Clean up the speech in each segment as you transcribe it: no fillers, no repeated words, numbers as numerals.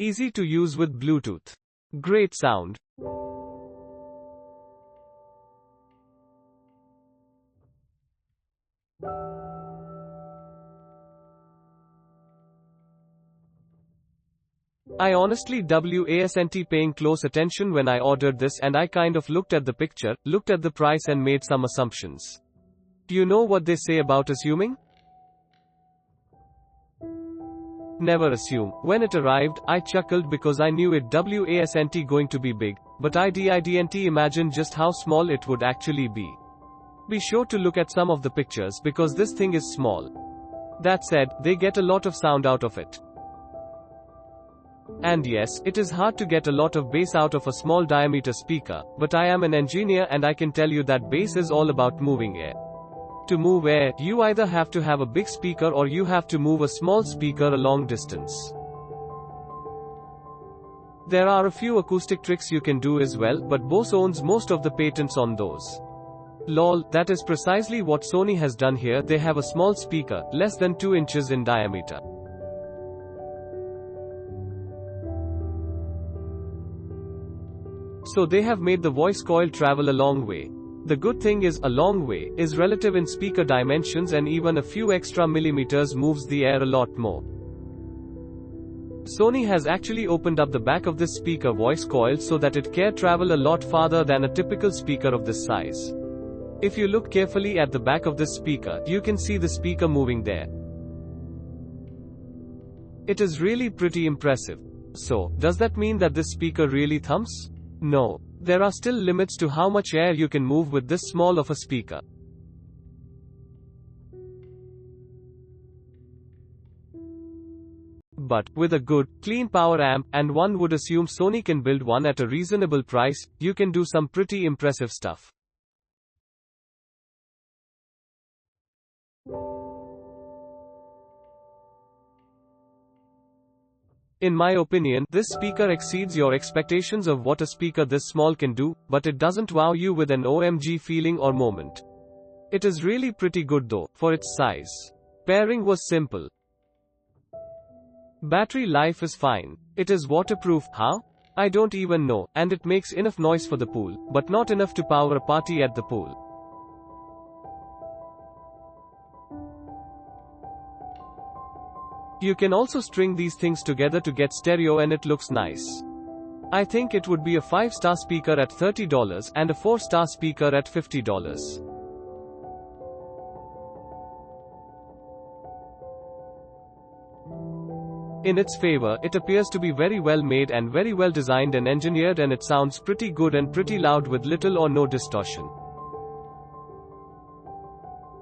Easy to use with Bluetooth. Great sound. I honestly wasn't paying close attention when I ordered this, and I kind of looked at the picture, looked at the price and made some assumptions. Do you know what they say about assuming? Never assume. When it arrived, I chuckled because I knew it wasn't going to be big, but I didn't imagine just how small it would actually be. Be sure to look at some of the pictures because this thing is small. That said, they get a lot of sound out of it. And yes, it is hard to get a lot of bass out of a small diameter speaker, but I am an engineer and I can tell you that bass is all about moving air. To move air, you either have to have a big speaker or you have to move a small speaker a long distance. There are a few acoustic tricks you can do as well, but Bose owns most of the patents on those. Lol, that is precisely what Sony has done here. They have a small speaker, less than 2 inches in diameter. So they have made the voice coil travel a long way. The good thing is, a long way is relative in speaker dimensions, and even a few extra millimeters moves the air a lot more. Sony has actually opened up the back of this speaker voice coil so that it can travel a lot farther than a typical speaker of this size. If you look carefully at the back of this speaker, you can see the speaker moving there. It is really pretty impressive. So, does that mean that this speaker really thumps? No. There are still limits to how much air you can move with this small of a speaker. But, with a good, clean power amp, and one would assume Sony can build one at a reasonable price, you can do some pretty impressive stuff. In my opinion, this speaker exceeds your expectations of what a speaker this small can do, but it doesn't wow you with an OMG feeling or moment. It is really pretty good though, for its size. Pairing was simple. Battery life is fine. It is waterproof, how? I don't even know, and it makes enough noise for the pool, but not enough to power a party at the pool. You can also string these things together to get stereo and it looks nice. I think it would be a 5-star speaker at $30 and a 4-star speaker at $50. In its favor, it appears to be very well made and very well designed and engineered, and it sounds pretty good and pretty loud with little or no distortion.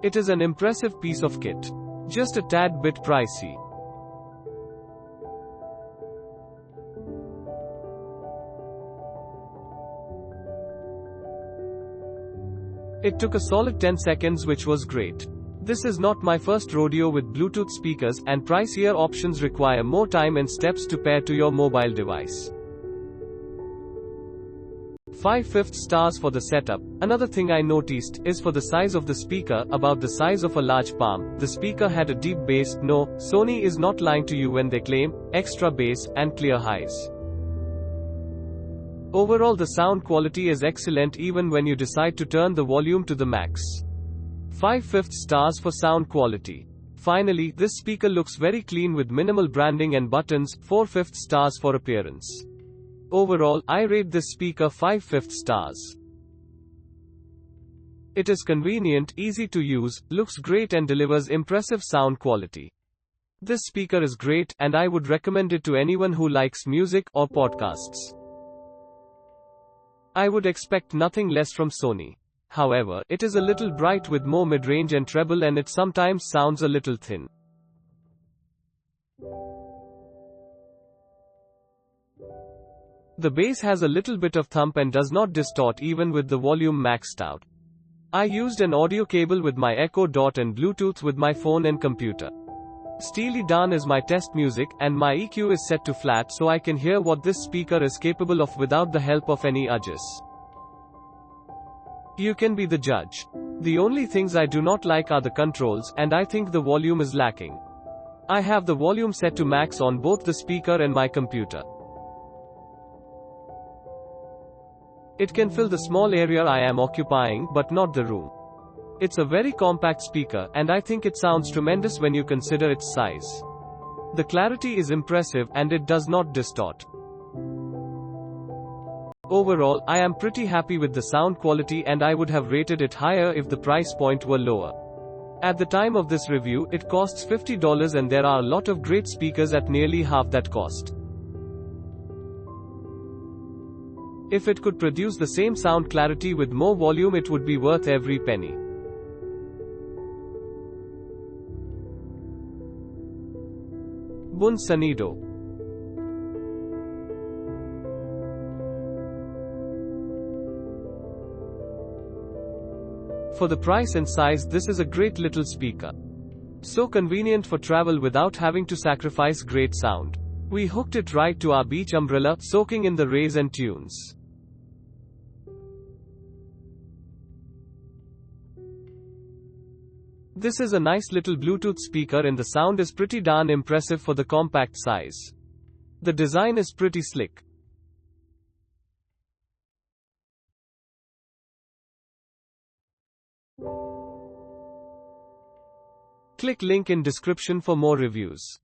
It is an impressive piece of kit. Just a tad bit pricey. It took a solid 10 seconds, which was great. This is not my first rodeo with Bluetooth speakers, and pricier options require more time and steps to pair to your mobile device. 5/5 stars for the setup. Another thing I noticed is for the size of the speaker, about the size of a large palm. The speaker had a deep bass. No, Sony is not lying to you when they claim extra bass and clear highs. Overall, the sound quality is excellent even when you decide to turn the volume to the max. 5/5 stars for sound quality. Finally, this speaker looks very clean with minimal branding and buttons. 4/5 stars for appearance. Overall, I rate this speaker 5/5 stars. It is convenient, easy to use, looks great and delivers impressive sound quality. This speaker is great, and I would recommend it to anyone who likes music or podcasts. I would expect nothing less from Sony. However, it is a little bright with more mid-range and treble, and it sometimes sounds a little thin. The bass has a little bit of thump and does not distort even with the volume maxed out. I used an audio cable with my Echo Dot and Bluetooth with my phone and computer. Steely Dan is my test music, and my EQ is set to flat so I can hear what this speaker is capable of without the help of any edges. You can be the judge. The only things I do not like are the controls, and I think the volume is lacking. I have the volume set to max on both the speaker and my computer. It can fill the small area I am occupying, but not the room. It's a very compact speaker, and I think it sounds tremendous when you consider its size. The clarity is impressive, and it does not distort. Overall, I am pretty happy with the sound quality, and I would have rated it higher if the price point were lower. At the time of this review, it costs $50, and there are a lot of great speakers at nearly half that cost. If it could produce the same sound clarity with more volume, it would be worth every penny. Buen sonido. For the price and size, this is a great little speaker. So convenient for travel without having to sacrifice great sound. We hooked it right to our beach umbrella, soaking in the rays and tunes. This is a nice little Bluetooth speaker, and the sound is pretty darn impressive for the compact size. The design is pretty slick. Click link in description for more reviews.